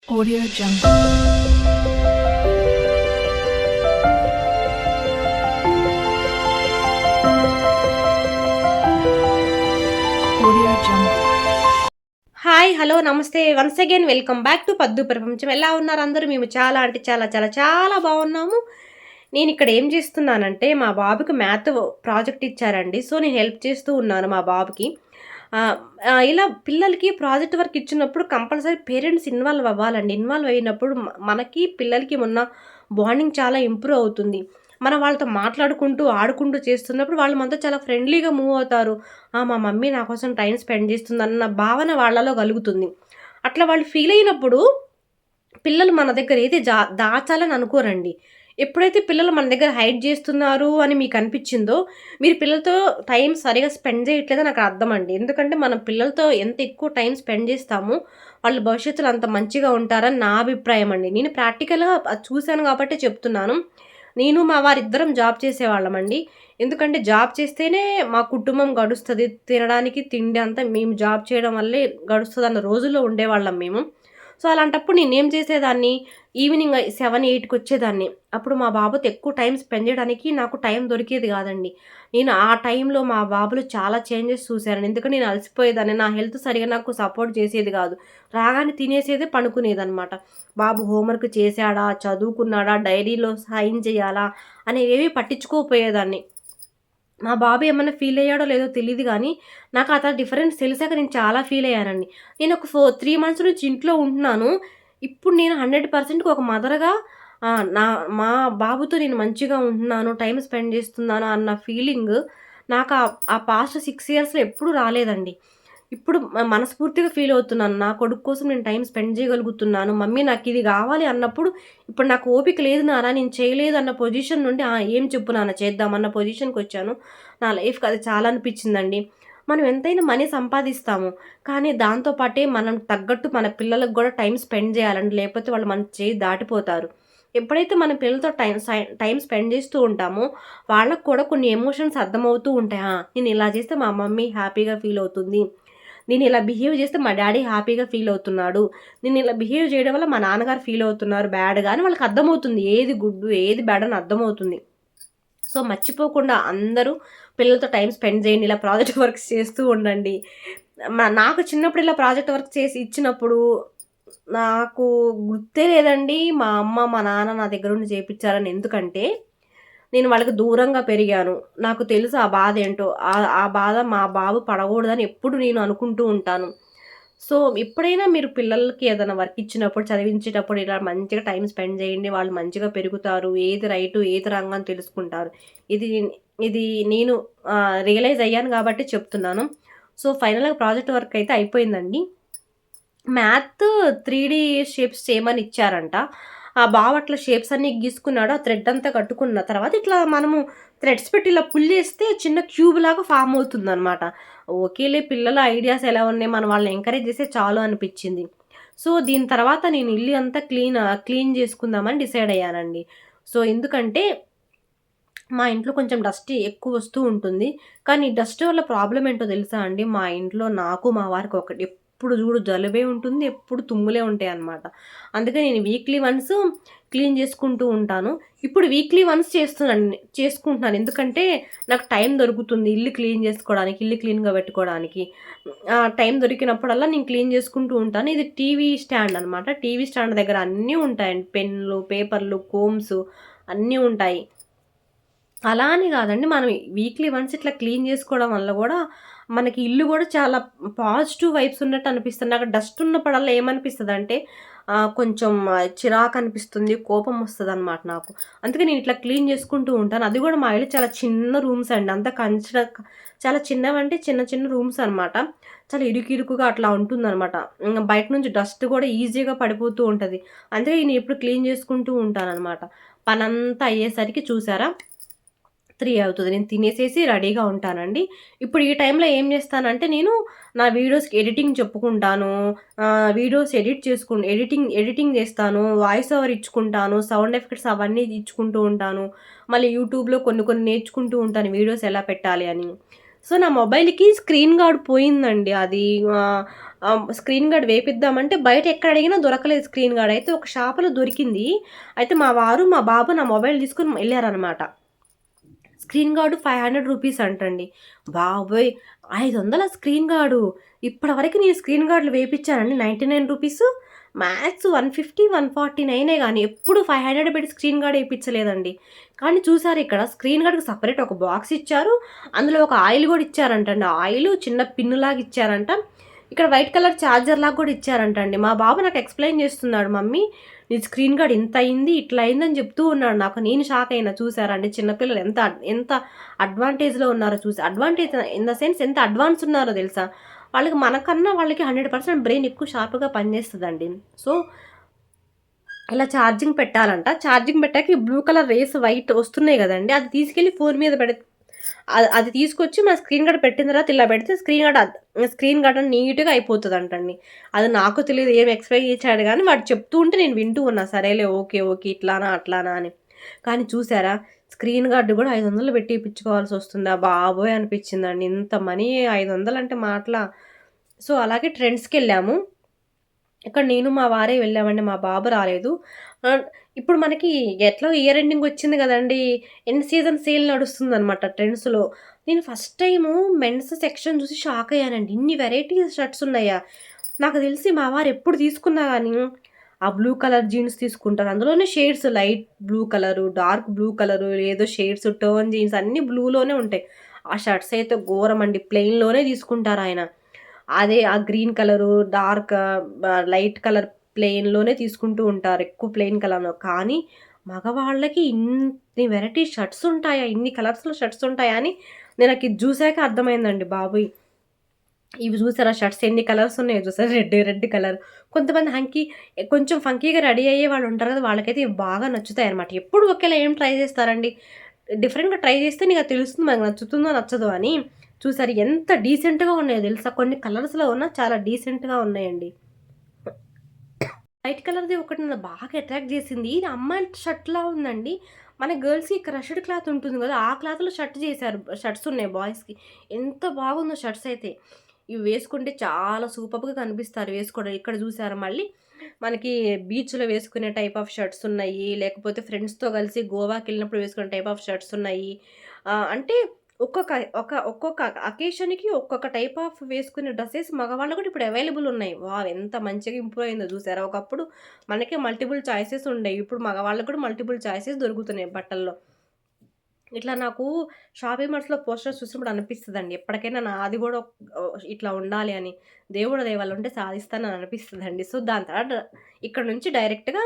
Audio Jungle. Audio Jungle. Hi hello నమస్తే once again welcome back to Paddu ప్రపంచం. ఎలా ఉన్నారు అందరూ? మేము చాలా అంటే చాలా చాలా చాలా బాగున్నాము. నేను ఇక్కడ ఏం చేస్తున్నానంటే మా బాబుకి మ్యాథ్ ప్రాజెక్ట్ ఇచ్చారండి. సో నేను హెల్ప్ చేస్తూ ఉన్నాను మా బాబుకి. ఇలా పిల్లలకి ప్రాజెక్ట్ వర్క్ ఇచ్చినప్పుడు కంపల్సరీ పేరెంట్స్ ఇన్వాల్వ్ అవ్వాలండి. ఇన్వాల్వ్ అయినప్పుడు మనకి పిల్లలకి ఉన్న బాండింగ్ చాలా ఇంప్రూవ్ అవుతుంది. మనం వాళ్ళతో మాట్లాడుకుంటూ ఆడుకుంటూ చేస్తున్నప్పుడు వాళ్ళు మనతో చాలా ఫ్రెండ్లీగా మూవ్ అవుతారు. మా మమ్మీ నా కోసం టైం స్పెండ్ చేస్తుందన్న భావన వాళ్ళలో కలుగుతుంది. అట్లా వాళ్ళు ఫీల్ అయినప్పుడు పిల్లలు మన దగ్గర ఏది దాచాలని అనుకోరండి. ఎప్పుడైతే పిల్లలు మన దగ్గర హైడ్ చేస్తున్నారు అని మీకు అనిపించిందో, మీరు పిల్లలతో టైం సరిగ్గా స్పెండ్ చేయట్లేదని నాకు అర్థమండి. ఎందుకంటే మనం పిల్లలతో ఎంత ఎక్కువ టైం స్పెండ్ చేస్తామో, వాళ్ళు భవిష్యత్తులో అంత మంచిగా ఉంటారని నా అభిప్రాయం అండి. నేను ప్రాక్టికల్‌గా అది చూసాను కాబట్టే చెప్తున్నాను. నేను మా వారిద్దరం జాబ్ చేసేవాళ్ళమండి. ఎందుకంటే జాబ్ చేస్తేనే మా కుటుంబం గడుస్తది. తినడానికి తిండి అంతా మేము జాబ్ చేయడం వల్లే గడుస్తదన్న రోజుల్లో ఉండేవాళ్ళం మేము. సో, అలాంటప్పుడు నేనేం చేసేదాన్ని, ఈవినింగ్ 7, 8కి వచ్చేదాన్ని. అప్పుడు మా బాబుతో ఎక్కువ టైం స్పెండ్ చేయడానికి నాకు టైం దొరికేది కాదండి. నేను ఆ టైంలో మా బాబులో చాలా చేంజెస్ చూసానండి. ఎందుకంటే నేను అలసిపోయేదాన్ని. నా హెల్త్ సరిగ్గా నాకు సపోర్ట్ చేసేది కాదు. రాగానే తినేసేదే, పడుకునేదనమాట. బాబు హోంవర్క్ చేశాడా? చదువుకున్నాడా? డైరీలో సైన్ చేయాలా? అనేవేవి పట్టించుకోకపోయేదాన్ని. మా బాబు ఏమన్నా ఫీల్ అయ్యాడో లేదో తెలీదు గానీ, నాకు అతని డిఫరెన్స్ తెలిసాక నేను చాలా ఫీల్ అయ్యానండి. నేను ఒక 3 మంత్స్ నుంచి ఇంట్లో ఉంటున్నాను. ఇప్పుడు నేను 100%కి ఒక మదర్‌గా నా మా బాబుతో నేను మంచిగా ఉంటున్నాను, టైమ్ స్పెండ్ చేస్తున్నాను అన్న ఫీలింగ్ నాకు ఆ పాస్ట్ 6 ఇయర్స్‌లో ఎప్పుడూ రాలేదండి. ఇప్పుడు మనస్ఫూర్తిగా ఫీల్ అవుతున్నాను. నా కొడుకు కోసం నేను టైమ్ స్పెండ్ చేయగలుగుతున్నాను. మమ్మీ నాకిది గావాలి అన్నప్పుడు, ఇప్పుడు నాకు ఓపిక లేదు నాన్న, నేను చేయలేదు అన్న పొజిషన్ నుండి ఏం చెప్పు నాన్న చేద్దాం అన్న పొజిషన్‌కొచ్చాను. నా లైఫ్‌కి అది చాలా అనిపించిందండి. మనం ఎంతైనా మనీ సంపాదిస్తాము. కానీ దాంతో పాటే మనం తగ్గట్టు మన పిల్లలకు గూడా టైమ్ స్పెండ్ చేయాలండి. లేకపోతే వాళ్ళు మన చేయి దాటిపోతారు. ఎప్పుడైతే మన పిల్లలతో టైమ్ స్పెండ్ చేస్తూ ఉంటామో, వాళ్ళకి కూడా కొన్ని ఎమోషన్స్ అర్థమవుతూ ఉంటాయి. నేను ఇలా చేస్తే మా మమ్మీ హ్యాపీగా ఫీల్ అవుతుంది. నేను ఇలా బిహేవ్ చేస్తే మా డ్యాడీ హ్యాపీగా ఫీల్ అవుతున్నాడు. నేను ఇలా బిహేవ్ చేయడం వల్ల మా నాన్నగారు ఫీల్ అవుతున్నారు బ్యాడ్‌గా అని వాళ్ళకి అర్థమవుతుంది. ఏది గుడ్డు, ఏది బ్యాడ్ అని అర్థమవుతుంది. సో, మర్చిపోకుండా అందరూ పిల్లలతో టైమ్ స్పెండ్ చేయండి. ఇలా ప్రాజెక్ట్ వర్క్స్ చేస్తూ ఉండండి. నాకు చిన్నప్పుడు ఇలా ప్రాజెక్ట్ వర్క్ చేసి ఇచ్చినప్పుడు నాకు గుర్తే లేదండి. మా అమ్మ, మా నాన్న నా దగ్గరుండి చేపిచ్చారని. ఎందుకంటే నేను వాళ్ళకి దూరంగా పెరిగాను. నాకు తెలుసు ఆ బాధేంటో. ఆ బాధ మా బాబు పడగూడదని ఎప్పుడు నేను అనుకుంటూ ఉంటాను. సో, ఎప్పుడైనా మీరు పిల్లలకి ఏదైనా వర్క్ ఇచ్చినప్పుడు, చదివించేటప్పుడు ఇలా మంచిగా టైమ్ స్పెండ్ చేయండి. వాళ్ళు మంచిగా పెరుగుతారు. ఏది రైటు, ఏది రాంగ్ అని తెలుసుకుంటారు. ఇది ఇది నేను రియలైజ్ అయ్యాను గాబట్టి చెప్తున్నాను. సో, ఫైనల్‌గా ప్రాజెక్ట్ వర్క్ అయితే అయిపోయిందండి. మ్యాథ్ 3 షేప్స్ చేయమని ఇచ్చారంట. ఆ బావ అట్లా షేప్స్ అన్నీ గీసుకున్నాడు. ఆ థ్రెడ్ అంతా కట్టుకున్న తర్వాత ఇట్లా మనము థ్రెడ్స్ పెట్టి ఇలా పుల్ చేస్తే చిన్న క్యూబ్‌లాగా ఫార్మ్ అవుతుందనమాట. ఓకేలే, పిల్లల ఐడియాస్ ఎలా ఉన్నాయి, మనం వాళ్ళని ఎంకరేజ్ చేస్తే చాలు అనిపిచ్చింది. సో, దీని తర్వాత నేను ఇల్లు అంతా క్లీన్ చేసుకుందామని డిసైడ్ అయ్యానండి. సో, ఎందుకంటే మా ఇంట్లో కొంచెం డస్ట్ ఎక్కువొస్తూ ఉంటుంది. కానీ డస్ట్ వల్ల ప్రాబ్లమ్ ఏంటో తెలుసా అండి? మా ఇంట్లో నాకు, మా వారికి ఒకటి ఎప్పుడు చూడు జలుబే ఉంటుంది. ఎప్పుడు తుమ్ములే ఉంటాయన్నమాట. అందుకే నేను వీక్లీ వన్స్ క్లీన్ చేసుకుంటూ ఉంటాను. ఇప్పుడు వీక్లీ వన్స్ చేసుకుంటున్నాను. ఎందుకంటే నాకు టైం దొరుకుతుంది ఇల్లు క్లీన్ చేసుకోవడానికి, ఇల్లు క్లీన్‌గా పెట్టుకోవడానికి. టైం దొరికినప్పుడల్లా నేను క్లీన్ చేసుకుంటూ ఉంటాను. ఇది టీవీ స్టాండ్ అనమాట. టీవీ స్టాండ్ దగ్గర అన్నీ ఉంటాయండి. పెన్నులు, పేపర్లు, కోమ్స్ అన్నీ ఉంటాయి. అలా అని గాదండి. మనం వీక్లీ వన్స్ ఇట్లా క్లీన్ జేసుకోవడం వల్ల గూడా, మనకి ఇల్లు గూడా చాలా పాజిటివ్ వైబ్స్ ఉన్నట్టు అనిపిస్తుంది. నాకు డస్ట్ ఉన్నప్పుడల్లా ఏమనిపిస్తదంటే, కొంచెం చిరాకనిపిస్తుంది, కోపమొస్తదనమాట నాకు. అందుకే నేను ఇట్లా క్లీన్ జేసుకుంటూ ఉంటాను. అది గూడా మా ఇల్లు చాలా చిన్న రూమ్స్ అండి. అంతా చాలా చిన్నవంటే చిన్న చిన్న రూమ్స్ అనమాట. చాలా ఇరుకిరుకుగా అట్లా ఉంటుందనమాట. బయట నుంచి డస్ట్ గూడా ఈజీగా పడిపోతూ ఉంటది. అందుకే నేను ఎప్పుడు క్లీన్ జేసుకుంటూ ఉంటాననమాట. పనంతా అయ్యేసరికి చూసారా 3 అవుతది. నేను తినేసేసి రెడీగా ఉంటానండి. ఇప్పుడు ఈ టైంలో ఏం జేస్తానంటే నేను నా వీడియోస్‌కి ఎడిటింగ్ చెప్పుకుంటాను. వీడియోస్ ఎడిటింగ్ జేస్తాను. వాయిస్ ఓవర్ ఇచ్చుకుంటాను. సౌండ్ ఎఫెక్ట్స్ అవన్నీ ఇచ్చుకుంటూ ఉంటాను. మళ్ళీ యూట్యూబ్‌లో కొన్ని కొన్ని నేర్చుకుంటూ ఉంటాను వీడియోస్ ఎలా పెట్టాలి అని. సో, నా మొబైల్‌కి స్క్రీన్ గార్డ్ పోయిందండి. అది ఆహ్, స్క్రీన్ గార్డ్ వేపిద్దామంటే బయట ఎక్కడ అడిగినా దొరకలేదు స్క్రీన్ గార్డ్. అయితే ఒక షాపులో దొరికింది. అయితే మా వారు, మా బాబు నా మొబైల్ తీసుకొని ఎళ్లారనమాట. స్క్రీన్ గార్డు రూ. 500 అంటండి. బాబోయ్! 500 స్క్రీన్ గార్డు. ఇప్పటివరకు నేను స్క్రీన్ గార్డులు వేపిచ్చానండి రూ. 99 మ్యాక్స్ 150, 149 గానీ ఎప్పుడు 500 పెట్టి స్క్రీన్ గార్డ్ ఏపిచ్చలేదండి. కానీ చూసారా ఇక్కడ స్క్రీన్ గార్డ్‌కి సెపరేట్ ఒక బాక్స్ ఇచ్చారు. అందులో ఒక ఆయిల్ గూడా ఇచ్చారంటండి. ఆయిలు చిన్న పిన్నులాగా ఇచ్చారంట. ఇక్కడ వైట్ కలర్ చార్జర్ లాగా కూడా ఇచ్చారంటండి. మా బాబు నాకు ఎక్స్‌ప్లెయిన్ చేస్తున్నాడు. మమ్మీ నీ స్క్రీన్ గార్డ్ ఇంత అయింది, ఇట్లా అయిందని చెప్తూ ఉన్నాడు నాకు. నేను షాక్ అయినా. చూసారా అండి చిన్నపిల్లలు ఎంత అడ్వాంటేజ్‌లో ఉన్నారో చూసి అడ్వాంటేజ్ ఇన్ ద సెన్స్ ఎంత అడ్వాన్స్ ఉన్నారో తెలుసా? మనకన్నా వాళ్ళకి 100% బ్రెయిన్ ఎక్కువ షార్ప్‌గా పనిచేస్తదండి. సో, ఇలా ఛార్జింగ్ పెట్టాలంట. ఛార్జింగ్ పెట్టాక ఈ బ్లూ కలర్ రేస్ వైట్ వస్తున్నాయి గదండీ! అది తీసుకెళ్ళి ఫోన్ మీద అది తీసుకొచ్చి మన స్క్రీన్ గార్డ్ పెట్టిన తర్వాత ఇలా పెడితే స్క్రీన్ గార్డ్ నీట్‌గా అయిపోతదంటండి. అది నాకు తెలీదు ఏం ఎక్స్‌ప్లెయిన్ చేశాడు గానీ వాడు చెప్తూ ఉంటే నేను వింటూ ఉన్నా. సరేలే ఓకే. ఓకే. ఇట్లానా? అట్లానా? అని. కానీ చూసారా స్క్రీన్ గార్డ్ గూడా 500 పెట్టి ఇప్పించుకోవాల్సొస్తుందా బాబోయ్! అనిపించిందండి. ఇంత మనీ 500 అంటే మాటలా? సో, అలాగే ట్రెండ్స్‌కెళ్ళాము. ఇక్కడ నేను మా వారే వెళ్ళామండి. మా బాబు రాలేదు. ఇప్పుడు మనకి ఎట్లాగో ఇయర్ ఎండింగ్ వచ్చింది గదండీ! ఎండ్ సీజన్ సేల్ నడుస్తుందనమాట ట్రెండ్స్‌లో. నేను ఫస్ట్ టైము మెన్స్ సెక్షన్ చూసి షాక్ అయ్యానండి. ఇన్ని వెరైటీస్ షర్ట్స్ ఉన్నాయా? నాకు తెలిసి మా వారు ఎప్పుడు తీసుకున్నా గానీ, ఆ బ్లూ కలర్ జీన్స్ తీసుకుంటారు. అందులోనే shades light blue colour, dark blue colour, ఏదో షేడ్స్ టర్న్ జీన్స్ అన్నీ బ్లూలోనే ఉంటాయి. ఆ షర్ట్స్ అయితే ఘోరమండి. ప్లెయిన్‌లోనే తీసుకుంటారాయన. అదే ఆ green colour, dark light colour ప్లెయిన్‌లోనే తీసుకుంటూ ఉంటారు. ఎక్కువ ప్లెయిన్ కలర్‌లో. కానీ మగవాళ్ళకి ఇన్ని వెరైటీ షర్ట్స్ ఉంటాయా? ఇన్ని కలర్స్‌లో షర్ట్స్ ఉంటాయా? అని నేనకిది జూసాక అర్థమైందండి బాబోయ్! ఇవి జూసారా షర్ట్స్ ఎన్ని కలర్స్ ఉన్నాయో చూసారా? Red colour. కొంతమంది కొంచెం ఫంకీగా రెడీ అయ్యే వాళ్ళుంటారు కదా! వాళ్ళకైతే ఇవి బాగా నచ్చుతాయన్నమాట. ఎప్పుడు ఒకేలా ఏం ట్రై చేస్తారండి? డిఫరెంట్‌గా ట్రై చేస్తే నీకది తెలుస్తుంది మనకు నచ్చుతుందో నచ్చదో అని. చూసారు ఎంత డీసెంట్‌గా ఉన్నాయో తెలుసా? కొన్ని కలర్స్‌లో ఉన్న చాలా డీసెంట్‌గా ఉన్నాయండి. వైట్ కలర్‌ది ఒకటి నన్ను బాగా అట్రాక్ట్ చేసింది. ఇది అమ్మాయిల షర్ట్‌లా ఉందండి. మన గర్ల్స్‌కి క్రష్డ్ క్లాత్ ఉంటుంది గదా! ఆ క్లాత్‌లో షర్ట్ చేశారు. షర్ట్స్ ఉన్నాయి బాయ్స్‌కి. ఎంత బాగుందో షర్ట్స్ అయితే. ఇవి వేసుకుంటే చాలా సూపర్బ్‌గా కనిపిస్తారు వేసుకోవడం. ఇక్కడ చూసారా మళ్ళీ మనకి బీచ్‌లో వేసుకునే టైప్ ఆఫ్ షర్ట్స్ ఉన్నాయి. లేకపోతే ఫ్రెండ్స్‌తో కలిసి గోవాకెళ్ళినప్పుడు వేసుకునే టైప్ ఆఫ్ షర్ట్స్ ఉన్నాయి. అంటే ఒక్కొక్క అకేషన్‌కి ఒక్కొక్క టైప్ ఆఫ్ వేసుకునే డ్రెసెస్ మగవాళ్ళు కూడా ఇప్పుడు అవైలబుల్ ఉన్నాయి. వావ్! ఎంత మంచిగా ఇంప్రూవ్ అయిందో చూసారా? ఒకప్పుడు మనకే మల్టిపుల్ చాయిసెస్ ఉండేవి. ఇప్పుడు మగవాళ్ళకి కూడా మల్టిపుల్ చాయిసెస్ దొరుకుతున్నాయి బట్టల్లో. ఇట్లా నాకు షాపింగ్ మాల్స్‌లో పోస్టర్స్ చూసినప్పుడు అనిపిస్తదండి. ఎప్పటికైనా నాది గూడా ఇట్లా ఉండాలి అని. దేవుడి దయ వల్ల ఉంటే సాధిస్తానని అనిపిస్తదండి. సో, దాని తర్వాత ఇక్కడ నుంచి డైరెక్ట్‌గా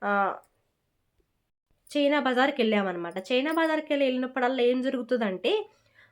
ఆహ్, చైనా బజార్‌కెళ్ళామనమాట. చైనా బజార్‌కెళ్ళినప్పుడల్లా ఏం జరుగుతదంటే,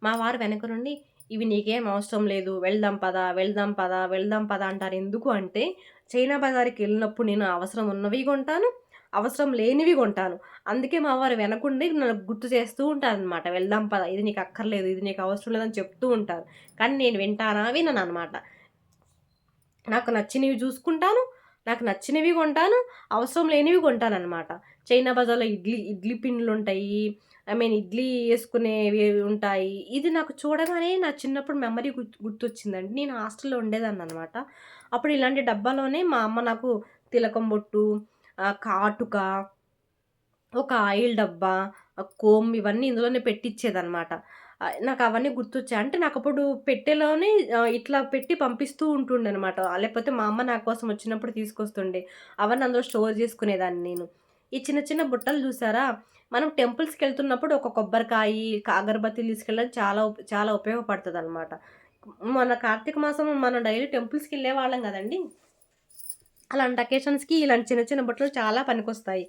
మా వారు వెనక నుండి "ఇవి నీకేం అవసరం లేదు. వెళ్దాం పద, వెళ్దాం పద, వెళ్దాం పద" అంటారు. ఎందుకు అంటే, చైనా బజార్‌కెళ్ళినప్పుడు నేను అవసరం ఉన్నవి కొంటాను, అవసరం లేనివి కొంటాను. అందుకే మా వారు వెనకుండి నన్ను గుర్తు చేస్తూ ఉంటారనమాట. "వెళ్దాం పద, ఇది నీకు అక్కర్లేదు, ఇది నీకు అవసరం లేదని" చెప్తూ ఉంటారు. కానీ నేను వింటానా? వినననమాట. నాకు నచ్చినవి జూసుకుంటాను. నాకు నచ్చినవి కొంటాను. అవసరం లేనివి కొంటాననమాట. చైనా బజార్‌లో ఇడ్లీ పిండిలుంటాయి. ఇడ్లీ యేసుకునేవి ఉంటాయి. ఇది నాకు చూడగానే నా చిన్నప్పుడు మెమరీ గుర్తొచ్చిందండి. నేను హాస్టల్‌లో ఉండేదాన్ననమాట. అప్పుడు ఇలాంటి డబ్బాలోనే మా అమ్మ నాకు తిలకం బొట్టు, కాటుక, ఒక ఆయిల్ డబ్బా, కోమ్ ఇవన్నీ ఇందులోనే పెట్టిచ్చేదనమాట. నాకవన్నీ గుర్తొచ్చాయి. అంటే నాకప్పుడు పెట్టెలోనే ఇట్లా పెట్టి పంపిస్తూ ఉంటుండనమాట. లేకపోతే మా అమ్మ నా కోసం వచ్చినప్పుడు తీసుకొస్తుండే. అవన్నీ అందులో స్టోర్ చేసుకునేదాన్ని నేను. ఈ చిన్న చిన్న బుట్టలు చూసారా? మనం టెంపుల్స్‌కెళ్తున్నప్పుడు ఒక కొబ్బరికాయి, అగరబత్తీలు తీసుకెళ్ళడానికి చాలా ఉపయోగపడతదనమాట. మన కార్తీక మాసం మనం డైలీ టెంపుల్స్‌కెళ్ళేవాళ్ళం గదండీ! అలాంటి అకేషన్స్‌కి ఇలాంటి చిన్న చిన్న బుట్టలు చాలా పనికొస్తాయి.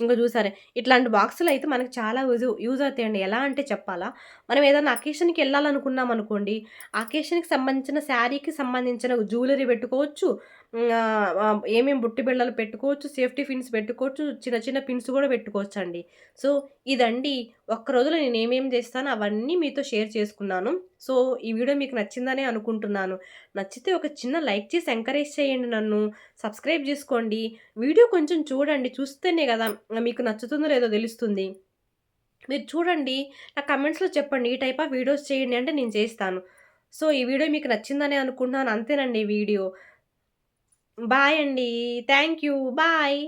ఇంగో చూసారా ఇట్లాంటి బాక్సులయితే మనకు చాలా యూజ్ అవుతాయండి. ఎలా అంటే చెప్పాలా? మనం ఏదన్నా అకేషన్‌కెళ్ళాలనుకున్నామనుకోండి, ఆ అకేషన్‌కి సంబంధించిన శారీకి సంబంధించిన జ్యువెలరీ పెట్టుకోవచ్చు. ఏమేం బుట్టి బిళ్ళలు పెట్టుకోవచ్చు, సేఫ్టీ పిన్స్ పెట్టుకోవచ్చు, చిన్న చిన్న పిన్స్ గూడా పెట్టుకోవచ్చండి. సో, ఇదండి ఒక్క రోజులో నేనేమేం చేస్తానో అవన్నీ మీతో షేర్ చేసుకున్నాను. సో, ఈ వీడియో మీకు నచ్చిందనే అనుకుంటున్నాను. నచ్చితే ఒక చిన్న లైక్ చేసి ఎంకరేజ్ చేయండి నన్ను. సబ్స్క్రైబ్ జేసుకోండి. వీడియో కొంచెం చూడండి. చూస్తేనే గదా! మీకు నచ్చుతుందో లేదో దెలుస్తుంది. మీరు చూడండి. నాకు కామెంట్స్‌లో చెప్పండి. ఈ టైప్ ఆఫ్ వీడియోస్ చేయండి అంటే నేను చేస్తాను. సో, ఈ వీడియో మీకు నచ్చిందనే అనుకుంటున్నాను. అంతేనండి ఈ వీడియో. బాయ్ అండి. Thank you. బాయ్.